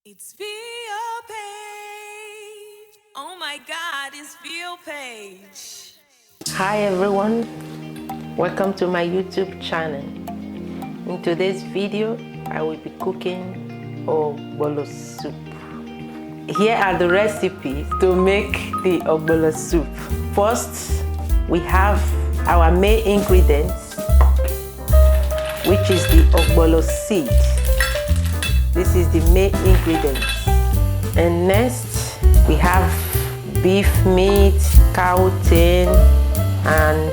It's Vio Page. Oh my God, it's Vio Page. Hi everyone, welcome to my YouTube channel. In today's video, I will be cooking Ogbono soup. Here are the recipes to make the Ogbono soup. First, we have our main ingredients, which is the Ogbono seed. This is the main ingredient. And next, we have beef meat, cow tin, and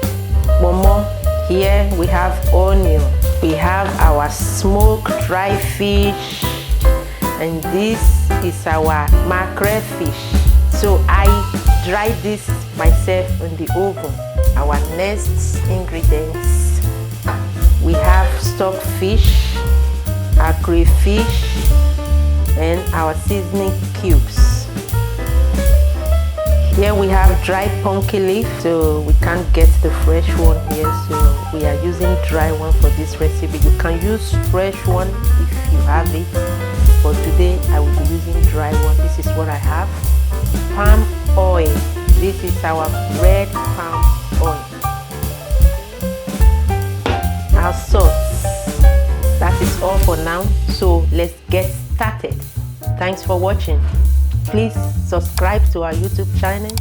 momo. Here we have onion. We have our smoked dry fish, and this is our mackerel fish. So I dried this myself in the oven. Our next ingredients, we have stock fish, our crayfish, and our seasoning cubes. Here we have dry pumpkin leaf, so we can't get the fresh one here, so we are using dry one for this recipe. You can use fresh one if you have it, but today I will be using dry one. This is what I have. Palm oil. This is our red palm oil. Our salt. That is all for now, so let's get started. Thanks for watching. Please subscribe to our YouTube channel.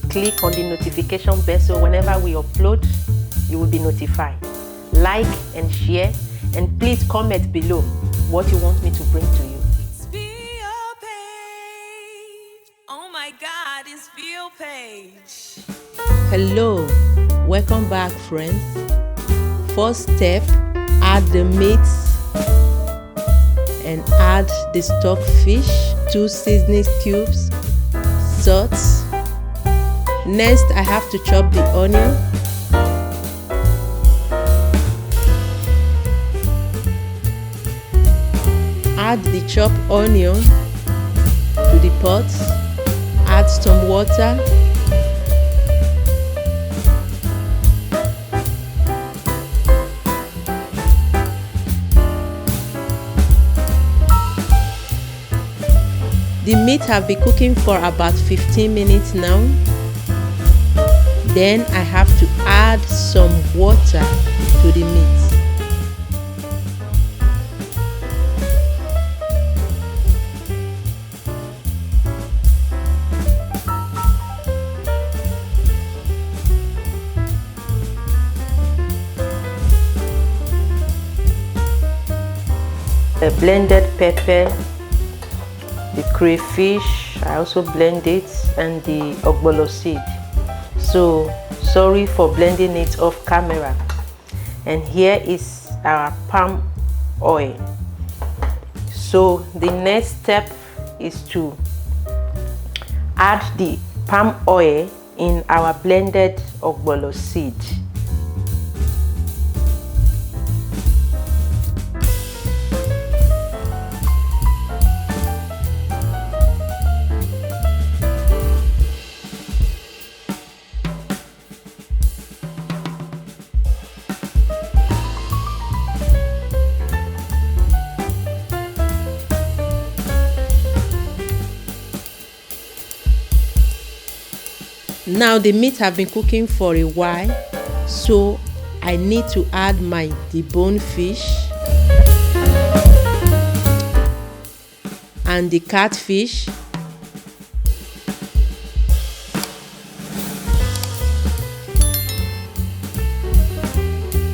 Click on the notification bell so whenever we upload, you will be notified. Like and share, and please comment below what you want me to bring to you. It's Vio Page. Oh my God, it's Vio Page. Hello, welcome back friends. First step, add the meat and add the stock fish, 2 seasoning cubes, salt. Next, I have to chop the onion. Add the chopped onion to the pot. Add some water. The meat have been cooking for about 15 minutes now. Then I have to add some water to the meat. A blended pepper, the crayfish, I also blend it, and the Ogbono seed. So sorry for blending it off camera. And here is our palm oil. So the next step is to add the palm oil in our blended Ogbono seed. Now the meat have been cooking for a while, so I need to add my deboned fish and the catfish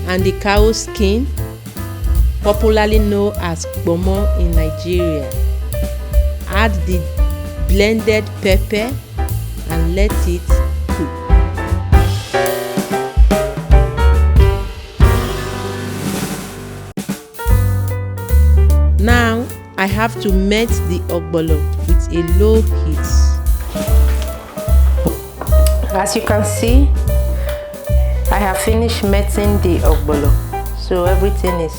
and the cow skin, popularly known as ogbono in Nigeria. Add the blended pepper and let it cook. Now I have to melt the ogbono with a low heat. As you can see, I have finished melting the ogbono, so everything is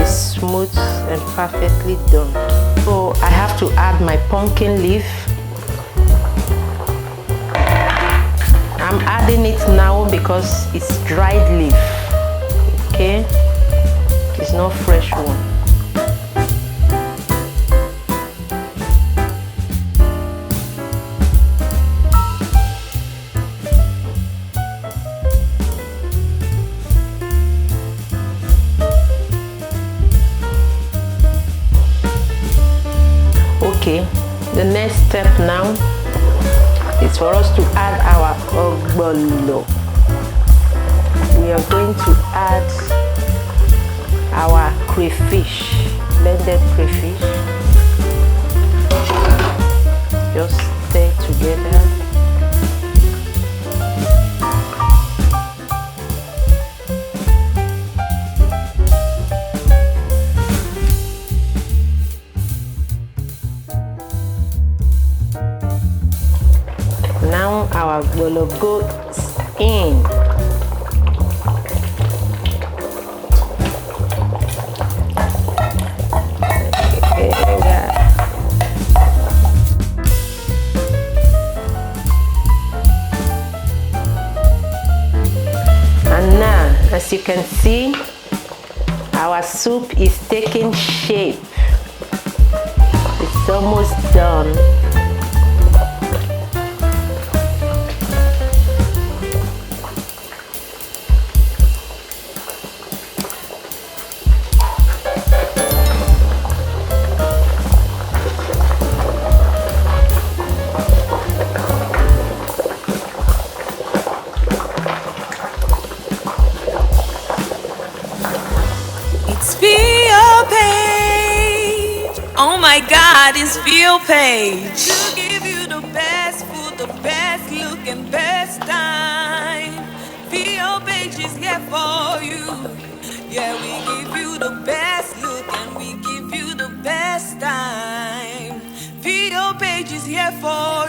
smooth and perfectly done. So I have to add my pumpkin leaf. I'm adding it now because it's dried leaf, okay? It's not fresh one. Okay, the next step now is for us to add our ogbono. We are going to add our crayfish, blended crayfish. Just stir together. Now our ogbono goes in. And now, as you can see, our soup is taking shape. It's almost done. It's Feel Page. Oh my God, it's Feel Page. To give you the best food, the best look, and best time. Feel Page is here for you. Yeah, we give you the best look and we give you the best time. Feel Page is here for